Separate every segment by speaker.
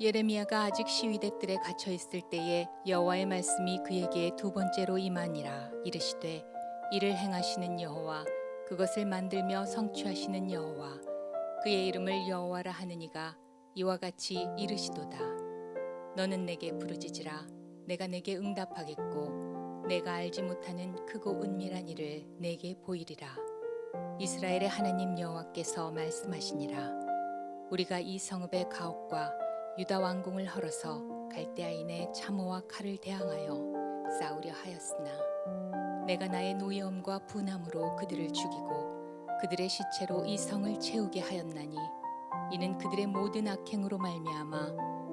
Speaker 1: 예레미야가 아직 시위대 뜰에 갇혀 있을 때에 여호와의 말씀이 그에게 두 번째로 임하니라. 이르시되 이를 행하시는 여호와, 그것을 만들며 성취하시는 여호와, 그의 이름을 여호와라 하느니가 이와 같이 이르시도다. 너는 내게 부르짖으라. 내가 내게 응답하겠고 내가 알지 못하는 크고 은밀한 일을 내게 보이리라. 이스라엘의 하나님 여호와께서 말씀하시니라. 우리가 이 성읍의 가옥과 유다 왕궁을 헐어서 갈대아인의 참호와 칼을 대항하여 싸우려 하였으나 내가 나의 노여움과 분함으로 그들을 죽이고 그들의 시체로 이 성을 채우게 하였나니 이는 그들의 모든 악행으로 말미암아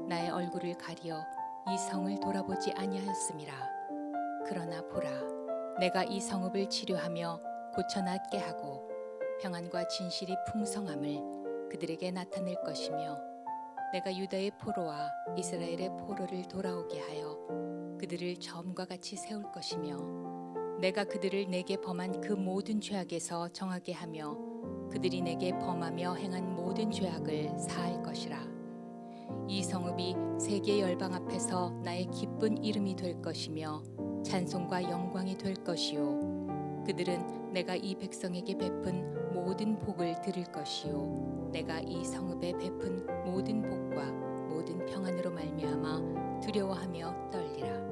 Speaker 1: 나의 얼굴을 가리어 이 성을 돌아보지 아니하였음이라. 그러나 보라, 내가 이 성읍을 치료하며 고쳐 낫게 하고 평안과 진실이 풍성함을 그들에게 나타낼 것이며 내가 유다의 포로와 이스라엘의 포로를 돌아오게 하여 그들을 처음과 같이 세울 것이며 내가 그들을 내게 범한 그 모든 죄악에서 정하게 하며 그들이 내게 범하며 행한 모든 죄악을 사할 것이라. 이 성읍이 세계 열방 앞에서 나의 기쁜 이름이 될 것이며 찬송과 영광이 될 것이요 그들은 내가 이 백성에게 베푼 모든 복을 들을 것이요 내가 이 성읍에 베푼 모든 복과 모든 평안으로 말미암아 두려워하며 떨리라.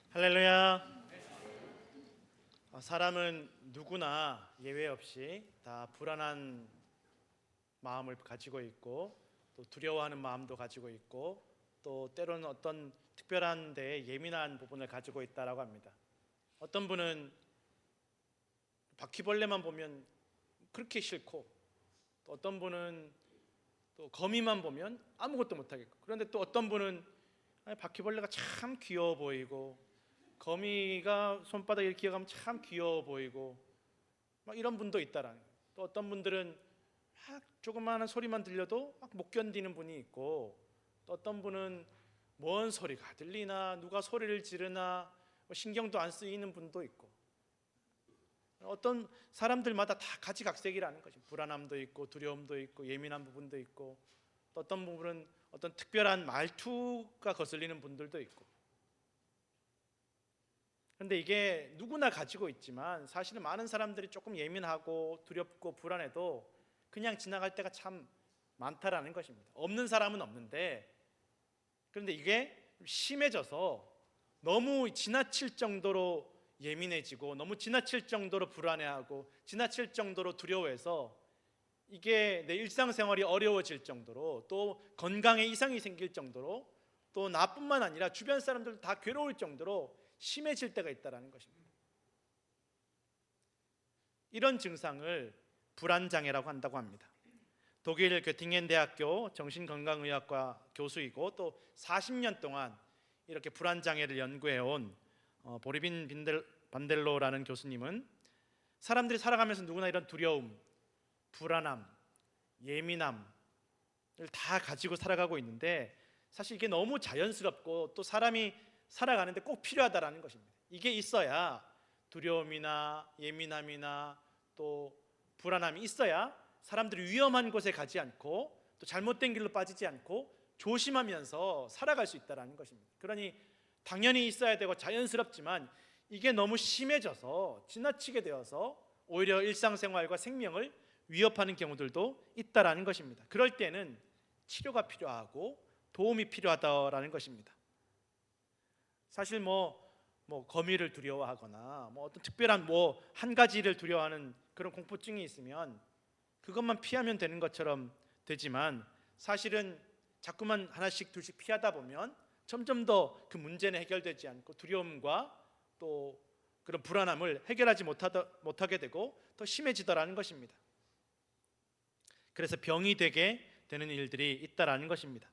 Speaker 2: 할렐루야. 사람은 누구나 예외 없이 다 불안한 마음을 가지고 있고 또 두려워하는 마음도 가지고 있고 또 때로는 어떤 특별한 데에 예민한 부분을 가지고 있다라고 합니다. 어떤 분은 바퀴벌레만 보면 그렇게 싫고 또 어떤 분은 또 거미만 보면 아무것도 못하겠고 그런데 또 어떤 분은 바퀴벌레가 참 귀여워 보이고 거미가 손바닥에 이렇게 기어가면 참 귀여워 보이고 막 이런 분도 있다라는 거예요. 또 어떤 분들은 막 조그마한 소리만 들려도 막 못 견디는 분이 있고 또 어떤 분은 뭔 소리가 들리나 누가 소리를 지르나 신경도 안 쓰이는 분도 있고 어떤 사람들마다 다 가지각색이라는 거죠. 불안함도 있고 두려움도 있고 예민한 부분도 있고 또 어떤 부분은 어떤 특별한 말투가 거슬리는 분들도 있고 그런데 이게 누구나 가지고 있지만 사실은 많은 사람들이 조금 예민하고 두렵고 불안해도 그냥 지나갈 때가 참 많다라는 것입니다. 없는 사람은 없는데 그런데 이게 심해져서 너무 지나칠 정도로 예민해지고 너무 지나칠 정도로 불안해하고 지나칠 정도로 두려워해서 이게 내 일상생활이 어려워질 정도로 또 건강에 이상이 생길 정도로 또 나뿐만 아니라 주변 사람들도 다 괴로울 정도로 심해질 때가 있다는 것입니다. 이런 증상을 불안장애라고 한다고 합니다. 독일 göttingen 대학교 정신건강의학과 교수이고 또 40년 동안 이렇게 불안장애를 연구해온 보리빈 반델로라는 교수님은 사람들이 살아가면서 누구나 이런 두려움, 불안함, 예민함을 다 가지고 살아가고 있는데 사실 이게 너무 자연스럽고 또 사람이 살아가는데 꼭 필요하다라는 것입니다. 이게 있어야 두려움이나 예민함이나 또 불안함이 있어야 사람들이 위험한 곳에 가지 않고 또 잘못된 길로 빠지지 않고 조심하면서 살아갈 수 있다는 것입니다. 그러니 당연히 있어야 되고 자연스럽지만 이게 너무 심해져서 지나치게 되어서 오히려 일상생활과 생명을 위협하는 경우들도 있다는 것입니다. 그럴 때는 치료가 필요하고 도움이 필요하다는 것입니다. 사실 거미를 두려워하거나 어떤 특별한 한 가지를 두려워하는 그런 공포증이 있으면 그것만 피하면 되는 것처럼 되지만 사실은 자꾸만 하나씩 둘씩 피하다 보면 점점 더 그 문제는 해결되지 않고 두려움과 또 그런 불안함을 해결하지 못하게 되고 더 심해지더라는 것입니다. 그래서 병이 되게 되는 일들이 있다라는 것입니다.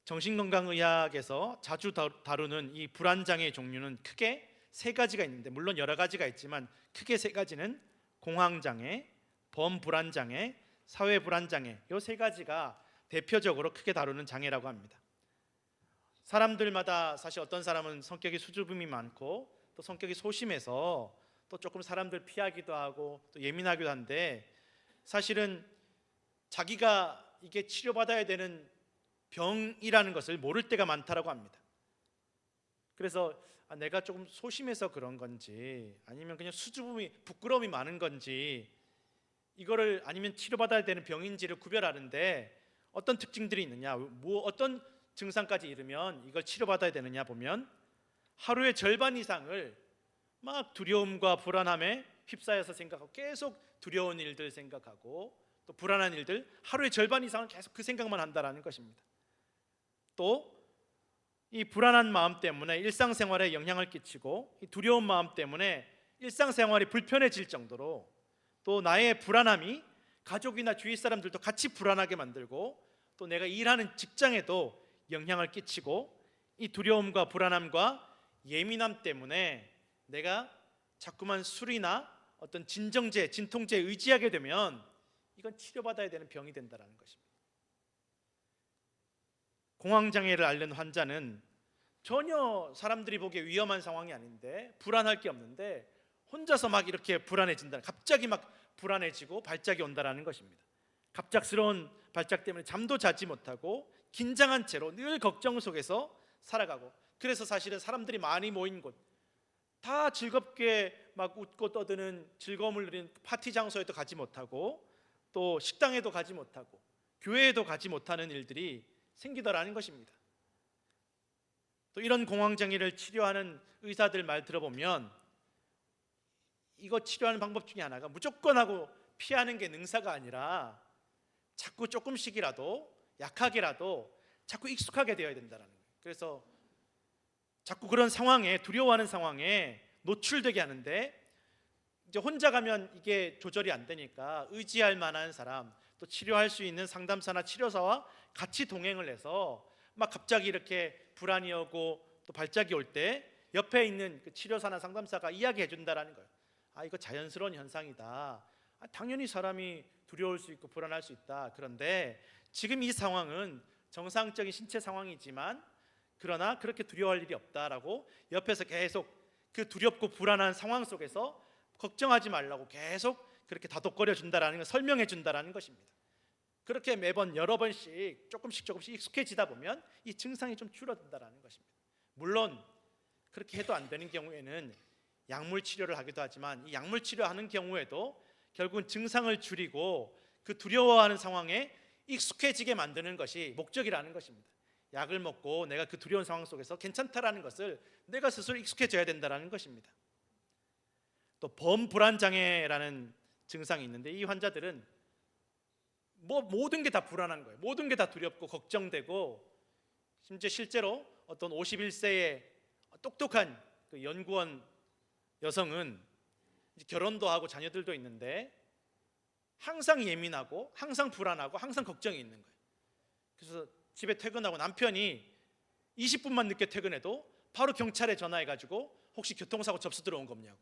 Speaker 2: 정신건강의학에서 자주 다루는 이 불안장애의 종류는 크게 세 가지가 있는데 물론 여러 가지가 있지만 크게 세 가지는 공황장애, 범불안장애, 사회불안장애 이 세 가지가 대표적으로 크게 다루는 장애라고 합니다. 사람들마다 사실 어떤 사람은 성격이 수줍음이 많고 또 성격이 소심해서 또 조금 사람들 피하기도 하고 또 예민하기도 한데 사실은 자기가 이게 치료받아야 되는 병이라는 것을 모를 때가 많다라고 합니다. 그래서 내가 조금 소심해서 그런 건지 아니면 그냥 수줍음이 부끄러움이 많은 건지 이거를 아니면 치료받아야 되는 병인지를 구별하는데 어떤 특징들이 있느냐, 어떤 증상까지 이르면 이걸 치료받아야 되느냐 보면 하루의 절반 이상을 막 두려움과 불안함에 휩싸여서 생각하고 계속 두려운 일들 생각하고 또 불안한 일들, 하루의 절반 이상은 계속 그 생각만 한다라는 것입니다. 또 이 불안한 마음 때문에 일상생활에 영향을 끼치고 이 두려운 마음 때문에 일상생활이 불편해질 정도로 또 나의 불안함이 가족이나 주위 사람들도 같이 불안하게 만들고 또 내가 일하는 직장에도 영향을 끼치고 이 두려움과 불안함과 예민함 때문에 내가 자꾸만 술이나 어떤 진정제, 진통제에 의지하게 되면 이건 치료받아야 되는 병이 된다는 것입니다. 공황장애를 앓는 환자는 전혀 사람들이 보기에 위험한 상황이 아닌데 불안할 게 없는데 혼자서 막 이렇게 불안해진다, 갑자기 막 불안해지고 발작이 온다라는 것입니다. 갑작스러운 발작 때문에 잠도 자지 못하고 긴장한 채로 늘 걱정 속에서 살아가고, 그래서 사실은 사람들이 많이 모인 곳, 다 즐겁게 막 웃고 떠드는 즐거움을 누리는 파티 장소에도 가지 못하고 또 식당에도 가지 못하고 교회에도 가지 못하는 일들이 생기더라는 것입니다. 또 이런 공황장애를 치료하는 의사들 말 들어보면 이거 치료하는 방법 중에 하나가 무조건 하고 피하는 게 능사가 아니라 자꾸 조금씩이라도 약하게라도 자꾸 익숙하게 되어야 된다는 거예요. 그래서 자꾸 그런 상황에, 두려워하는 상황에 노출되게 하는데, 이제 혼자 가면 이게 조절이 안 되니까 의지할 만한 사람, 또 치료할 수 있는 상담사나 치료사와 같이 동행을 해서 막 갑자기 이렇게 불안이 오고 또 발작이 올 때 옆에 있는 그 치료사나 상담사가 이야기해 준다라는 거예요. 이거 자연스러운 현상이다. 당연히 사람이 두려울 수 있고 불안할 수 있다. 그런데 지금 이 상황은 정상적인 신체 상황이지만 그러나 그렇게 두려워할 일이 없다라고 옆에서 계속 그 두렵고 불안한 상황 속에서 걱정하지 말라고 계속 그렇게 다독거려 준다라는 걸 설명해 준다라는 것입니다. 그렇게 매번 여러 번씩 조금씩 익숙해지다 보면 이 증상이 좀 줄어든다라는 것입니다. 물론 그렇게 해도 안 되는 경우에는 약물 치료를 하기도 하지만 이 약물 치료하는 경우에도 결국은 증상을 줄이고 그 두려워하는 상황에 익숙해지게 만드는 것이 목적이라는 것입니다. 약을 먹고 내가 그 두려운 상황 속에서 괜찮다라는 것을 내가 스스로 익숙해져야 된다는 것입니다. 또 범불안장애라는 증상이 있는데 이 환자들은 모든 게 다 불안한 거예요. 모든 게 다 두렵고 걱정되고, 심지어 실제로 어떤 51세의 똑똑한 그 연구원 여성은 결혼도 하고 자녀들도 있는데 항상 예민하고 항상 불안하고 항상 걱정이 있는 거예요. 그래서 집에 퇴근하고 남편이 20분만 늦게 퇴근해도 바로 경찰에 전화해가지고 혹시 교통사고 접수 들어온 겁냐고.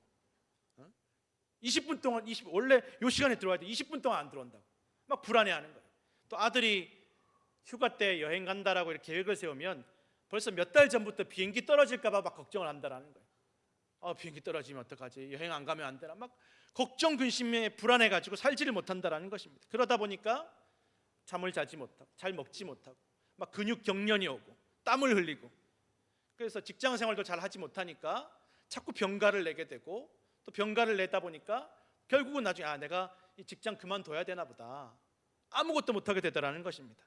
Speaker 2: 20분 동안 원래 이 시간에 들어와야 돼. 20분 동안 안 들어온다고 막 불안해하는 거예요. 또 아들이 휴가 때 여행 간다라고 이렇게 계획을 세우면 벌써 몇 달 전부터 비행기 떨어질까 봐 막 걱정을 한다라는 거예요. 비행기 떨어지면 어떡하지? 여행 안 가면 안 되나? 막 걱정 근심에 불안해가지고 살지를 못한다라는 것입니다. 그러다 보니까 잠을 자지 못하고 잘 먹지 못하고 막 근육 경련이 오고 땀을 흘리고, 그래서 직장 생활도 잘 하지 못하니까 자꾸 병가를 내게 되고, 또 병가를 내다 보니까 결국은 나중에 내가 이 직장 그만둬야 되나 보다, 아무것도 못하게 되더라는 것입니다.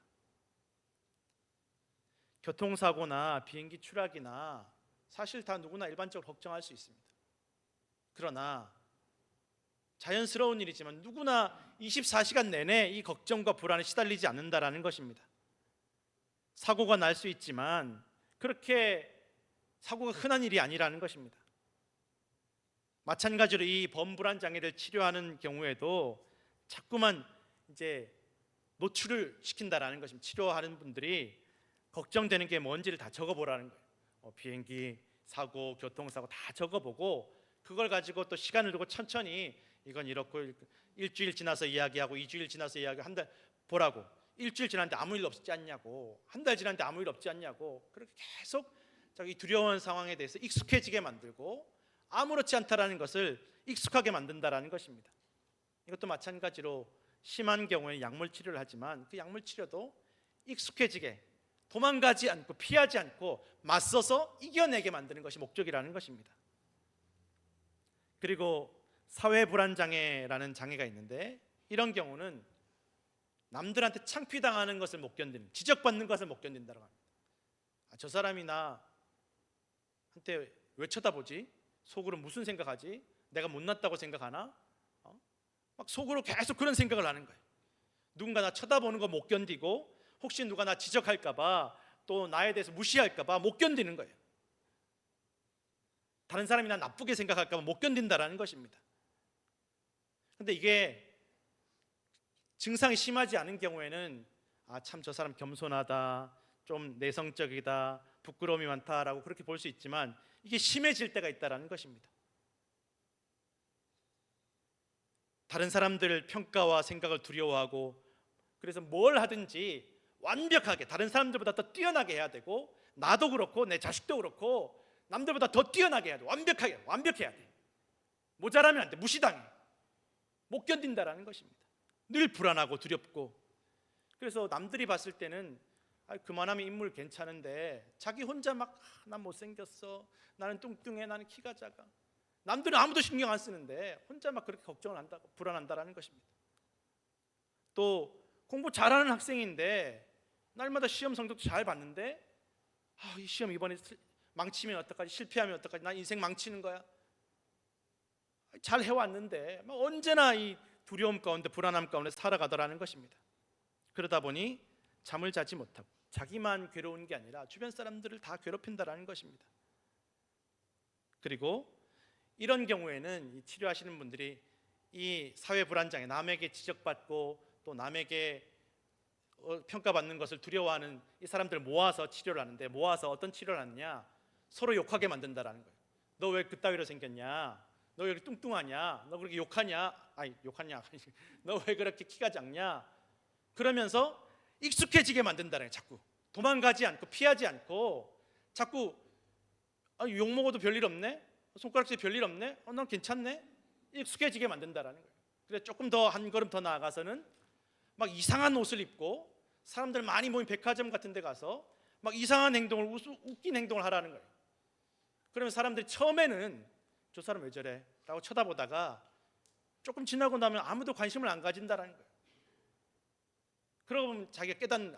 Speaker 2: 교통사고나 비행기 추락이나 사실 다 누구나 일반적으로 걱정할 수 있습니다. 그러나 자연스러운 일이지만 누구나 24시간 내내 이 걱정과 불안에 시달리지 않는다라는 것입니다. 사고가 날 수 있지만 그렇게 사고가 흔한 일이 아니라는 것입니다. 마찬가지로 이 범불안 장애를 치료하는 경우에도 자꾸만 이제 노출을 시킨다라는 것입니다. 치료하는 분들이 걱정되는 게 뭔지를 다 적어보라는 거예요. 비행기 사고, 교통사고 다 적어보고 그걸 가지고 또 시간을 두고 천천히 이건 이렇고, 일주일 지나서 이야기하고 2주일 지나서 이야기하고 한 달 보라고, 일주일 지났는데 아무 일 없지 않냐고, 한 달 지났는데 아무 일 없지 않냐고, 그렇게 계속 자기 두려운 상황에 대해서 익숙해지게 만들고 아무렇지 않다라는 것을 익숙하게 만든다라는 것입니다. 이것도 마찬가지로 심한 경우에 약물 치료를 하지만 그 약물 치료도 익숙해지게, 도망가지 않고 피하지 않고 맞서서 이겨내게 만드는 것이 목적이라는 것입니다. 그리고 사회 불안 장애라는 장애가 있는데, 이런 경우는 남들한테 창피당하는 것을 못 견디는, 지적받는 것을 못 견딘다고 합니다. 저 사람이 나한테 왜 쳐다보지? 속으로 무슨 생각하지? 내가 못났다고 생각하나? 막 속으로 계속 그런 생각을 하는 거예요. 누군가 나 쳐다보는 거 못 견디고, 혹시 누가 나 지적할까 봐, 또 나에 대해서 무시할까 봐 못 견디는 거예요. 다른 사람이 나 나쁘게 생각할까 봐 못 견딘다라는 것입니다. 근데 이게 증상이 심하지 않은 경우에는 참 저 사람 겸손하다, 좀 내성적이다, 부끄러움이 많다라고 그렇게 볼 수 있지만, 이게 심해질 때가 있다라는 것입니다. 다른 사람들 평가와 생각을 두려워하고, 그래서 뭘 하든지 완벽하게 다른 사람들보다 더 뛰어나게 해야 되고, 나도 그렇고 내 자식도 그렇고 남들보다 더 뛰어나게 해야 돼. 완벽해야 돼. 모자라면 안 돼. 무시당해. 못 견딘다라는 것입니다. 늘 불안하고 두렵고. 그래서 남들이 봤을 때는 그만하면 인물 괜찮은데, 자기 혼자 막 난 못생겼어, 나는 뚱뚱해, 나는 키가 작아, 남들은 아무도 신경 안 쓰는데 혼자 막 그렇게 걱정을 한다고, 불안한다라는 것입니다. 또 공부 잘하는 학생인데 날마다 시험 성적도 잘 봤는데, 이 시험 이번에 망치면 어떡하지, 실패하면 어떡하지, 난 인생 망치는 거야. 잘 해왔는데 막 언제나 이 두려움 가운데, 불안함 가운데 살아가더라는 것입니다. 그러다 보니 잠을 자지 못하고, 자기만 괴로운 게 아니라 주변 사람들을 다 괴롭힌다라는 것입니다. 그리고 이런 경우에는 이 치료하시는 분들이 이 사회 불안장애, 남에게 지적받고 또 남에게 평가받는 것을 두려워하는 이 사람들을 모아서 치료를 하는데, 모아서 어떤 치료를 하느냐, 서로 욕하게 만든다라는 거예요. 너 왜 그따위로 생겼냐, 너 왜 이렇게 뚱뚱하냐, 너 그렇게 욕하냐, 너 왜 그렇게 키가 작냐, 그러면서 익숙해지게 만든다는 거예요. 자꾸 도망가지 않고 피하지 않고, 자꾸 욕 먹어도 별일 없네, 손가락질 별일 없네, 난 괜찮네, 익숙해지게 만든다라는 거예요. 그래서 조금 더 한 걸음 더 나아가서는 막 이상한 옷을 입고 사람들 많이 모인 백화점 같은 데 가서 막 이상한 행동을, 웃긴 행동을 하라는 거예요. 그러면 사람들이 처음에는 저 사람 왜 저래? 라고 쳐다보다가 조금 지나고 나면 아무도 관심을 안 가진다라는 거예요. 그러고 보면 자기가 깨닫는,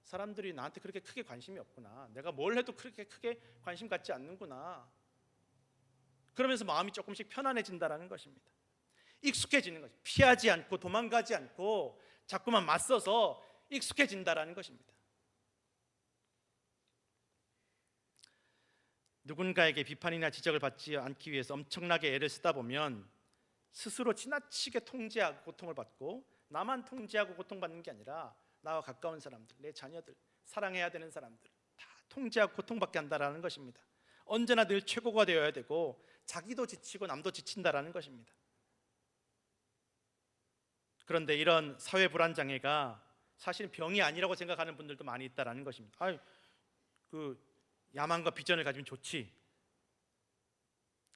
Speaker 2: 사람들이 나한테 그렇게 크게 관심이 없구나, 내가 뭘 해도 그렇게 크게 관심 갖지 않는구나. 그러면서 마음이 조금씩 편안해진다라는 것입니다. 익숙해지는 거죠. 피하지 않고 도망가지 않고 자꾸만 맞서서 익숙해진다라는 것입니다. 누군가에게 비판이나 지적을 받지 않기 위해서 엄청나게 애를 쓰다 보면 스스로 지나치게 통제하고 고통을 받고, 나만 통제하고 고통받는 게 아니라 나와 가까운 사람들, 내 자녀들, 사랑해야 되는 사람들 다 통제하고 고통받게 한다라는 것입니다. 언제나 늘 최고가 되어야 되고, 자기도 지치고 남도 지친다라는 것입니다. 그런데 이런 사회 불안 장애가 사실은 병이 아니라고 생각하는 분들도 많이 있다라는 것입니다. 그 야망과 비전을 가지면 좋지,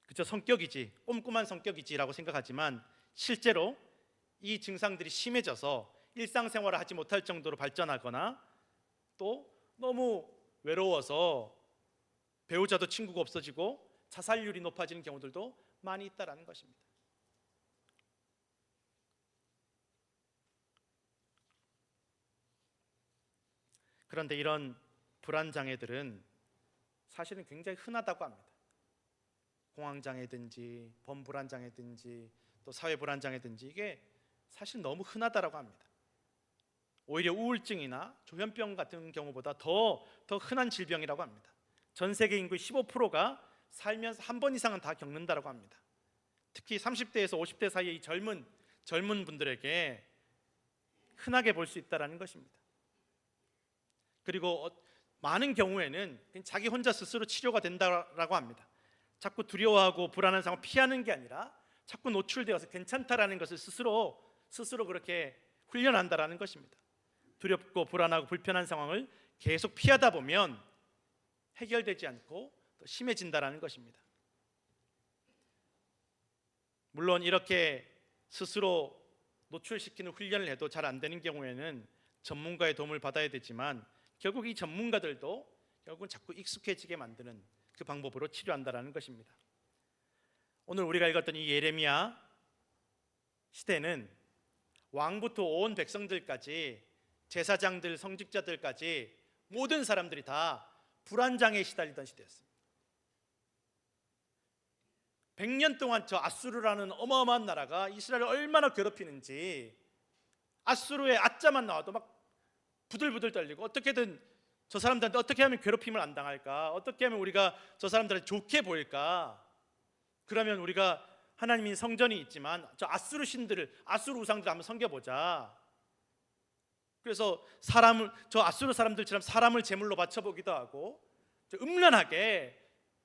Speaker 2: 그저 성격이지, 꼼꼼한 성격이지라고 생각하지만, 실제로 이 증상들이 심해져서 일상생활을 하지 못할 정도로 발전하거나, 또 너무 외로워서 배우자도 친구가 없어지고 자살률이 높아지는 경우들도 많이 있다라는 것입니다. 그런데 이런 불안장애들은 사실은 굉장히 흔하다고 합니다. 공황장애든지 범불안장애든지 또 사회불안장애든지, 이게 사실 너무 흔하다라고 합니다. 오히려 우울증이나 조현병 같은 경우보다 더 흔한 질병이라고 합니다. 전 세계 인구의 15%가 살면서 한 번 이상은 다 겪는다라고 합니다. 특히 30대에서 50대 사이의 이 젊은 분들에게 흔하게 볼 수 있다라는 것입니다. 그리고 많은 경우에는 자기 혼자 스스로 치료가 된다라고 합니다. 자꾸 두려워하고 불안한 상황을 피하는 게 아니라 자꾸 노출되어서 괜찮다라는 것을 스스로 그렇게 훈련한다라는 것입니다. 두렵고 불안하고 불편한 상황을 계속 피하다 보면 해결되지 않고 더 심해진다라는 것입니다. 물론 이렇게 스스로 노출시키는 훈련을 해도 잘 안 되는 경우에는 전문가의 도움을 받아야 되지만 결국 이 전문가들도 결국은 자꾸 익숙해지게 만드는 그 방법으로 치료한다라는 것입니다. 오늘 우리가 읽었던 이 예레미야 시대는 왕부터 온 백성들까지 제사장들, 성직자들까지 모든 사람들이 다 불안장애에 시달리던 시대였습니다. 100년 동안 저 아수르라는 어마어마한 나라가 이스라엘을 얼마나 괴롭히는지, 아수르의 아자만 나와도 막 부들부들 떨리고, 어떻게든 저 사람들한테 어떻게 하면 괴롭힘을 안 당할까, 어떻게 하면 우리가 저 사람들한테 좋게 보일까, 그러면 우리가 하나님인 성전이 있지만 저 아수르 신들을, 아수르 우상들을 한번 섬겨보자. 그래서 저 아수르 사람들처럼 사람을 제물로 바쳐보기도 하고, 음란하게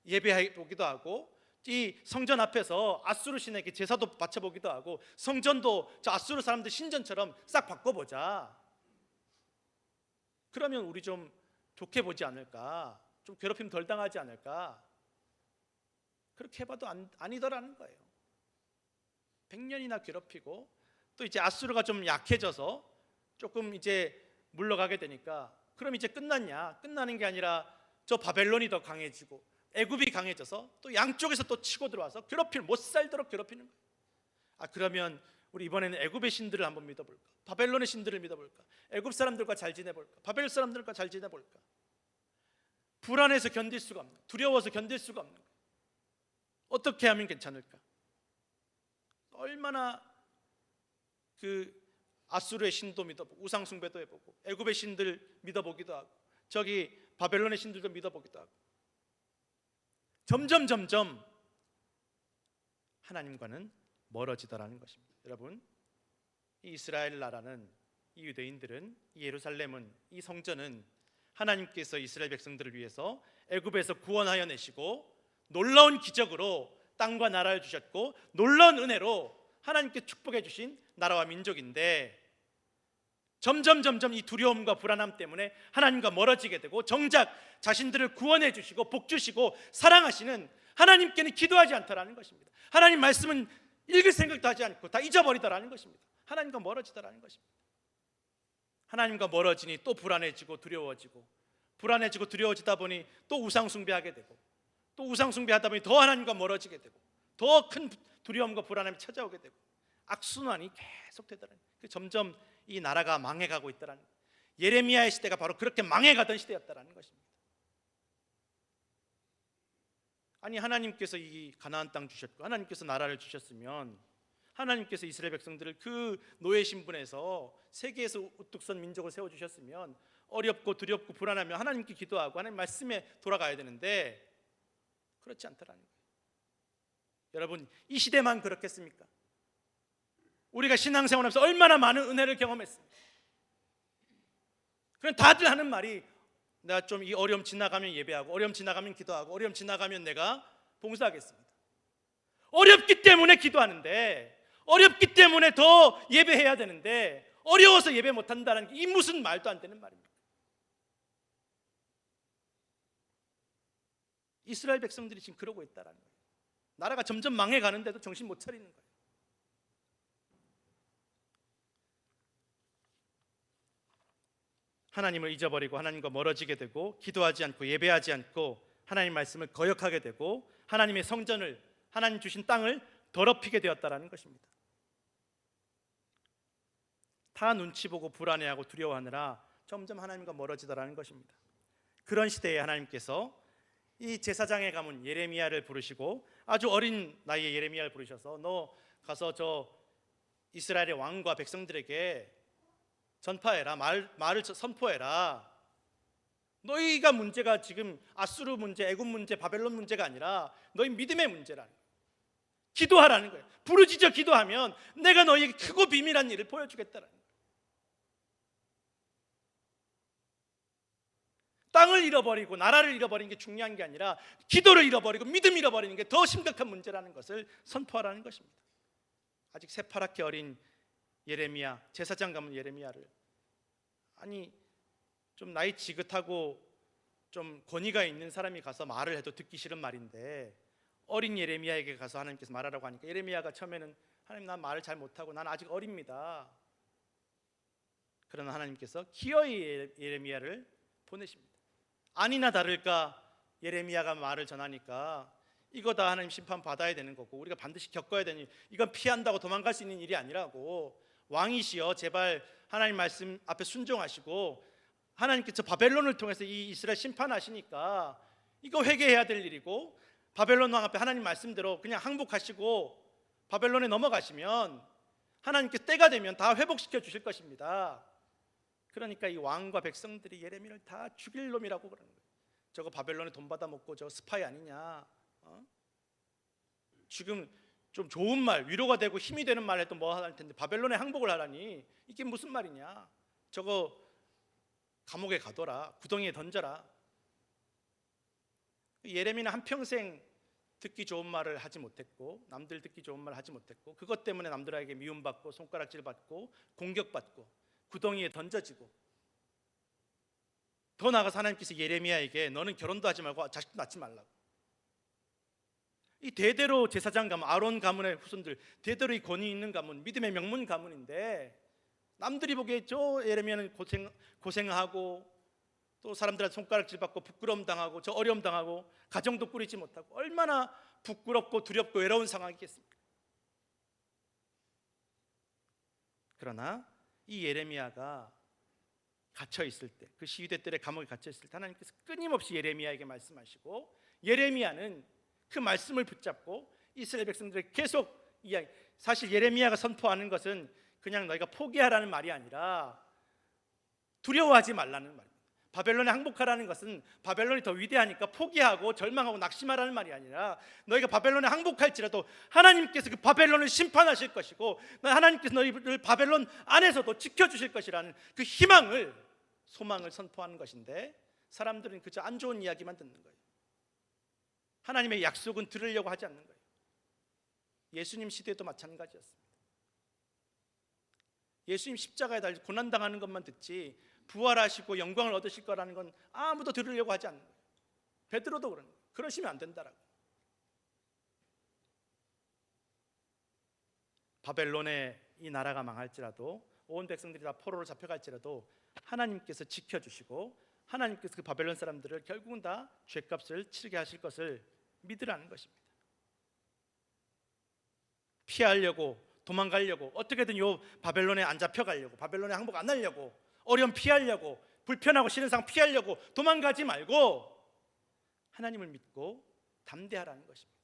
Speaker 2: 예배해 보기도 하고, 이 성전 앞에서 아수르 신에게 제사도 바쳐보기도 하고, 성전도 저 아수르 사람들 신전처럼 싹 바꿔보자. 그러면 우리 좀 좋게 보지 않을까, 좀 괴롭힘 덜 당하지 않을까. 그렇게 해봐도 아니더라는 거예요. 100년이나 괴롭히고, 또 이제 아수르가 좀 약해져서 조금 이제 물러가게 되니까, 그럼 이제 끝났냐? 끝나는 게 아니라 저 바벨론이 더 강해지고 애굽이 강해져서 또 양쪽에서 또 치고 들어와서 못 살도록 괴롭히는 거예요. 그러면 우리 이번에는 애굽의 신들을 한번 믿어볼까? 바벨론의 신들을 믿어볼까? 애굽 사람들과 잘 지내볼까? 바벨 사람들과 잘 지내볼까? 불안해서 견딜 수가 없는, 두려워서 견딜 수가 없는 거예요. 어떻게 하면 괜찮을까? 얼마나 아수르의 신도 믿어보고, 우상 숭배도 해보고, 애굽의 신들 믿어보기도 하고, 저기 바벨론의 신들도 믿어보기도 하고, 점점 하나님과는 멀어지더라는 것입니다. 여러분, 이 이스라엘 나라는, 이 유대인들은, 이 예루살렘은, 이 성전은 하나님께서 이스라엘 백성들을 위해서 애굽에서 구원하여 내시고 놀라운 기적으로 땅과 나라를 주셨고, 놀라운 은혜로 하나님께 축복해 주신 나라와 민족인데, 점점 이 두려움과 불안함 때문에 하나님과 멀어지게 되고, 정작 자신들을 구원해 주시고 복 주시고 사랑하시는 하나님께는 기도하지 않더라는 것입니다. 하나님 말씀은 읽을 생각도 하지 않고 다 잊어버리더라는 것입니다. 하나님과 멀어지더라는 것입니다. 하나님과 멀어지니 또 불안해지고 두려워지고, 불안해지고 두려워지다 보니 또 우상 숭배하게 되고, 또 우상 숭배하다 보니 더 하나님과 멀어지게 되고, 더 큰 두려움과 불안함이 찾아오게 되고, 악순환이 계속되더라는 거예요. 점점 이 나라가 망해가고 있다라는 거예요. 예레미야의 시대가 바로 그렇게 망해가던 시대였다라는 것입니다. 아니, 하나님께서 이 가나안 땅 주셨고, 하나님께서 나라를 주셨으면, 하나님께서 이스라엘 백성들을 그 노예 신분에서 세계에서 우뚝 선 민족을 세워주셨으면, 어렵고 두렵고 불안하며 하나님께 기도하고 하나님 말씀에 돌아가야 되는데 그렇지 않더라는 거예요. 여러분, 이 시대만 그렇겠습니까? 우리가 신앙생활하면서 얼마나 많은 은혜를 경험했습니까? 그럼 다들 하는 말이, 내가 좀 이 어려움 지나가면 예배하고, 어려움 지나가면 기도하고, 어려움 지나가면 내가 봉사하겠습니다. 어렵기 때문에 기도하는데, 어렵기 때문에 더 예배해야 되는데, 어려워서 예배 못한다는 게 이 무슨 말도 안 되는 말입니까? 이스라엘 백성들이 지금 그러고 있다는 거예요. 나라가 점점 망해가는데도 정신 못 차리는 거예요. 하나님을 잊어버리고 하나님과 멀어지게 되고, 기도하지 않고 예배하지 않고 하나님 말씀을 거역하게 되고, 하나님의 성전을, 하나님 주신 땅을 더럽히게 되었다라는 것입니다. 다 눈치 보고 불안해하고 두려워하느라 점점 하나님과 멀어지더라는 것입니다. 그런 시대에 하나님께서 이 제사장의 가문 예레미야를 부르시고, 아주 어린 나이에 예레미야를 부르셔서, 너 가서 저 이스라엘의 왕과 백성들에게 전파해라, 말을 선포해라. 너희가 문제가 지금 아수르 문제, 애굽 문제, 바벨론 문제가 아니라 너희 믿음의 문제라는 거예요. 기도하라는 거예요. 부르짖어 기도하면 내가 너희에게 크고 비밀한 일을 보여주겠다는 거예요. 땅을 잃어버리고 나라를 잃어버리는 게 중요한 게 아니라, 기도를 잃어버리고 믿음 잃어버리는 게 더 심각한 문제라는 것을 선포하라는 것입니다. 아직 새파랗게 어린 예레미야, 제사장 가문 예레미야를, 아니 좀 나이 지긋하고 좀 권위가 있는 사람이 가서 말을 해도 듣기 싫은 말인데, 어린 예레미야에게 가서 하나님께서 말하라고 하니까 예레미야가 처음에는 하나님, 난 말을 잘 못하고 난 아직 어립니다. 그러나 하나님께서 기어이 예레미야를 보내십니다. 아니나 다를까 예레미야가 말을 전하니까 이거 다 하나님 심판 받아야 되는 거고 우리가 반드시 겪어야 되는 일, 이건 피한다고 도망갈 수 있는 일이 아니라고, 왕이시여 제발 하나님 말씀 앞에 순종하시고 하나님께서 바벨론을 통해서 이 이스라엘 심판하시니까 이거 회개해야 될 일이고, 바벨론 왕 앞에 하나님 말씀대로 그냥 항복하시고 바벨론에 넘어가시면 하나님께서 때가 되면 다 회복시켜 주실 것입니다. 그러니까 이 왕과 백성들이 예레미야를 다 죽일 놈이라고 그러는 거예요. 저거 바벨론에 돈 받아먹고 저 스파이 아니냐, 지금 좀 좋은 말, 위로가 되고 힘이 되는 말 해도 뭐 할 텐데 바벨론에 항복을 하라니 이게 무슨 말이냐, 저거 감옥에 가둬라, 구덩이에 던져라. 예레미야는 한평생 듣기 좋은 말을 하지 못했고 남들 듣기 좋은 말을 하지 못했고 그것 때문에 남들에게 미움받고 손가락질 받고 공격받고 구덩이에 던져지고, 더 나아가서 하나님께서 예레미야에게 너는 결혼도 하지 말고 자식도 낳지 말라고. 이 대대로 제사장 가문, 아론 가문의 후손들 대대로 이 권위 있는 가문, 믿음의 명문 가문인데 남들이 보기에 저 예레미야는 고생하고 또 사람들한테 손가락질 받고 부끄러움 당하고 저 어려움 당하고 가정도 꾸리지 못하고 얼마나 부끄럽고 두렵고 외로운 상황이겠습니까? 그러나 이 예레미야가 갇혀 있을 때, 그 시위대 때 감옥에 갇혀 있을 때 하나님께서 끊임없이 예레미야에게 말씀하시고 예레미야는 그 말씀을 붙잡고 이스라엘 백성들에게 계속 이야기. 사실 예레미야가 선포하는 것은 그냥 너희가 포기하라는 말이 아니라 두려워하지 말라는 말입니다. 바벨론에 항복하라는 것은 바벨론이 더 위대하니까 포기하고 절망하고 낙심하라는 말이 아니라 너희가 바벨론에 항복할지라도 하나님께서 그 바벨론을 심판하실 것이고 하나님께서 너희를 바벨론 안에서도 지켜주실 것이라는 그 희망을, 소망을 선포하는 것인데 사람들은 그저 안 좋은 이야기만 듣는 거예요. 하나님의 약속은 들으려고 하지 않는 거예요. 예수님 시대도 마찬가지였습니다. 예수님 십자가에 달려 고난당하는 것만 듣지 부활하시고 영광을 얻으실 거라는 건 아무도 들으려고 하지 않는 거예요. 베드로도 그런 거예요. 그러시면 안 된다라고. 바벨론의 이 나라가 망할지라도 온 백성들이 다 포로로 잡혀갈지라도 하나님께서 지켜주시고 하나님께서 그 바벨론 사람들을 결국은 다 죗값을 치르게 하실 것을 믿으라는 것입니다. 피하려고 도망가려고 어떻게든 요 바벨론에 안 잡혀가려고, 바벨론에 항복 안 하려고, 어려움 피하려고, 불편하고 싫은 상황 피하려고 도망가지 말고 하나님을 믿고 담대하라는 것입니다.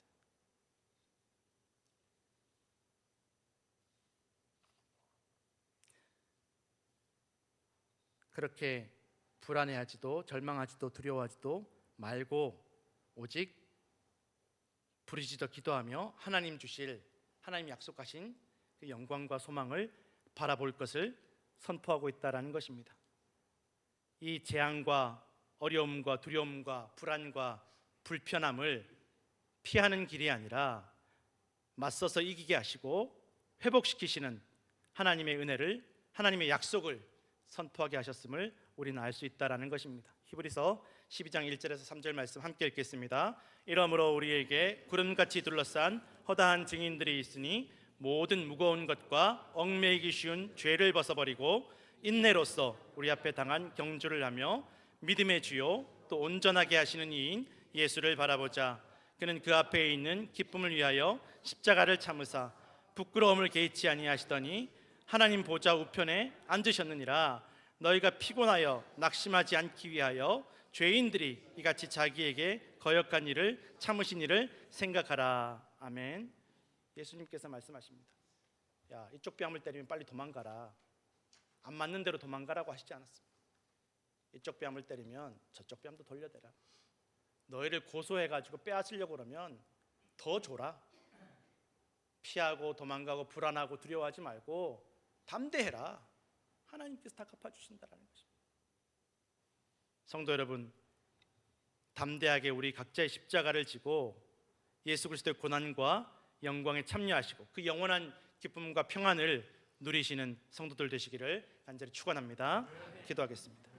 Speaker 2: 그렇게 불안해하지도 절망하지도 두려워하지도 말고 오직 부르짖어 기도하며 하나님 주실, 하나님 약속하신 그 영광과 소망을 바라볼 것을 선포하고 있다라는 것입니다. 이 재앙과 어려움과 두려움과 불안과 불편함을 피하는 길이 아니라 맞서서 이기게 하시고 회복시키시는 하나님의 은혜를, 하나님의 약속을 선포하게 하셨음을 우리는 알 수 있다라는 것입니다. 히브리서 12장 1절에서 3절 말씀 함께 읽겠습니다. 이러므로 우리에게 구름같이 둘러싼 허다한 증인들이 있으니 모든 무거운 것과 얽매이기 쉬운 죄를 벗어버리고 인내로써 우리 앞에 당한 경주를 하며 믿음의 주요 또 온전하게 하시는 이인 예수를 바라보자. 그는 그 앞에 있는 기쁨을 위하여 십자가를 참으사 부끄러움을 개의치 아니하시더니 하나님 보좌 우편에 앉으셨느니라. 너희가 피곤하여 낙심하지 않기 위하여 죄인들이 이같이 자기에게 거역한 일을 참으신 일을 생각하라. 아멘. 예수님께서 말씀하십니다. 야, 이쪽 뺨을 때리면 빨리 도망가라. 안 맞는 대로 도망가라고 하시지 않았습니다. 이쪽 뺨을 때리면 저쪽 뺨도 돌려대라. 너희를 고소해가지고 빼앗으려고 그러면 더 줘라. 피하고 도망가고 불안하고 두려워하지 말고 담대해라. 하나님께서 다 갚아주신다라는 것입니다. 성도 여러분, 담대하게 우리 각자의 십자가를 지고 예수 그리스도의 고난과 영광에 참여하시고 그 영원한 기쁨과 평안을 누리시는 성도들 되시기를 간절히 축원합니다. 기도하겠습니다.